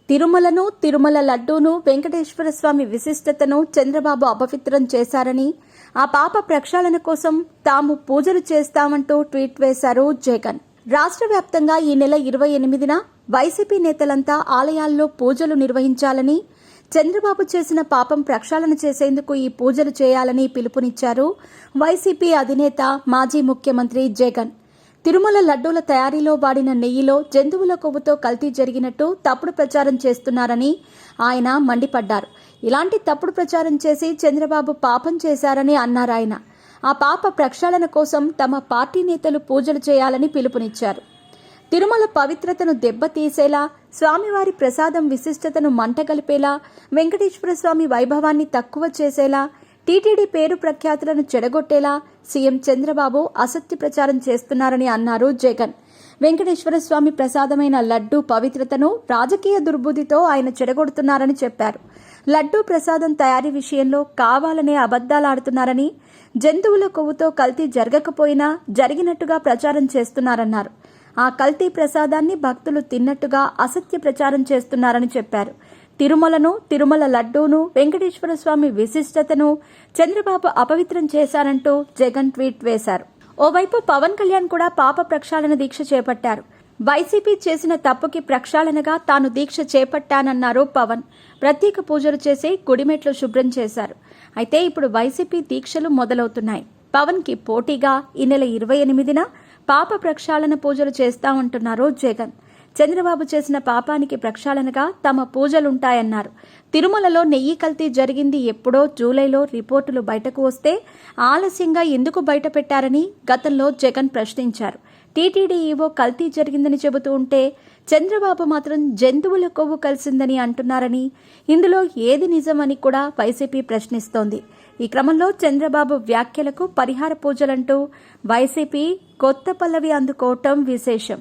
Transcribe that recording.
తిరుమలను, తిరుమల లడ్డూను, వెంకటేశ్వర స్వామి విశిష్టతను చంద్రబాబు అపవిత్రం చేశారని, ఆ పాప ప్రక్షాళన కోసం తాము పూజలు చేస్తామంటూ ట్వీట్ వేశారు జగన్. రాష్ట్ర వ్యాప్తంగా ఈ నెల 28న వైసీపీ నేతలంతా ఆలయాల్లో పూజలు నిర్వహించాలని, చంద్రబాబు చేసిన పాపం ప్రక్షాళన చేసేందుకు ఈ పూజలు చేయాలని పిలుపునిచ్చారు వైసీపీ అధినేత, మాజీ ముఖ్యమంత్రి జగన్. తిరుమల లడ్డూల తయారీలో వాడిన నెయ్యిలో జంతువుల కొవ్వుతో కల్తీ జరిగినట్టు తప్పుడు ప్రచారం చేస్తున్నారని ఆయన మండిపడ్డారు. ఇలాంటి తప్పుడు ప్రచారం చేసి చంద్రబాబు పాపం చేశారని అన్నారాయన. ఆ పాప ప్రక్షాళన కోసం తమ పార్టీ నేతలు పూజలు చేయాలని పిలుపునిచ్చారు. తిరుమల పవిత్రతను దెబ్బతీసేలా, స్వామివారి ప్రసాదం విశిష్టతను మంటగలిపేలా, వెంకటేశ్వర స్వామి వైభవాన్ని తక్కువ చేసేలా, టీటీడీ పేరు ప్రఖ్యాతులను చెడగొట్టేలా సీఎం చంద్రబాబు అసత్య ప్రచారం చేస్తున్నారని అన్నారు జగన్. వెంకటేశ్వర స్వామి ప్రసాదమైన లడ్డూ పవిత్రతను రాజకీయ దుర్బుద్ధితో ఆయన చెడగొడుతున్నారని చెప్పారు. లడ్డూ ప్రసాదం తయారీ విషయంలో కావాలనే అబద్దాలాడుతున్నారని, జంతువుల కొవ్వుతో కల్తీ జరగకపోయినా జరిగినట్టుగా ప్రచారం చేస్తున్నారన్నారు. ఆ కల్తీ ప్రసాదాన్ని భక్తులు తిన్నట్టుగా అసత్య ప్రచారం చేస్తున్నారని చెప్పారు. తిరుమలను, తిరుమల లడ్డూను, వెంకటేశ్వర స్వామి విశిష్టతను చంద్రబాబు అపవిత్రం చేశారంటూ జగన్ ట్వీట్ వేశారు. ఓవైపు పవన్ కళ్యాణ్ కూడా పాప ప్రక్షాళన దీక్ష చేపట్టారు. వైసీపీ చేసిన తప్పుకి ప్రక్షాళనగా తాను దీక్ష చేపట్టానన్నారు పవన్. ప్రత్యేక పూజలు చేసి గుడిమెట్లు శుభ్రం చేశారు. అయితే ఇప్పుడు వైసీపీ దీక్షలు మొదలవుతున్నాయి. పవన్ కి పోటీగా ఈ నెల 28న పాప ప్రక్షాళన పూజలు చేస్తామంటున్నారు జగన్. చంద్రబాబు చేసిన పాపానికి ప్రక్షాళనగా తమ పూజలుంటాయన్నారు. తిరుమలలో నెయ్యి కల్తీ జరిగింది ఎప్పుడో జూలైలో రిపోర్టులు బయటకు వస్తే ఆలస్యంగా ఎందుకు బయటపెట్టారని గతంలో జగన్ ప్రశ్నించారు. టీటీడీ ఈవో కల్తీ జరిగిందని చెబుతూ ఉంటే చంద్రబాబు మాత్రం జంతువుల కొవ్వు కలిసిందని అంటున్నారని, ఇందులో ఏది నిజమని కూడా వైసీపీ ప్రశ్నిస్తోంది. ఈ క్రమంలో చంద్రబాబు వ్యాఖ్యలకు పరిహార పూజలంటూ వైసీపీ కొత్త పల్లవి అందుకోవటం విశేషం.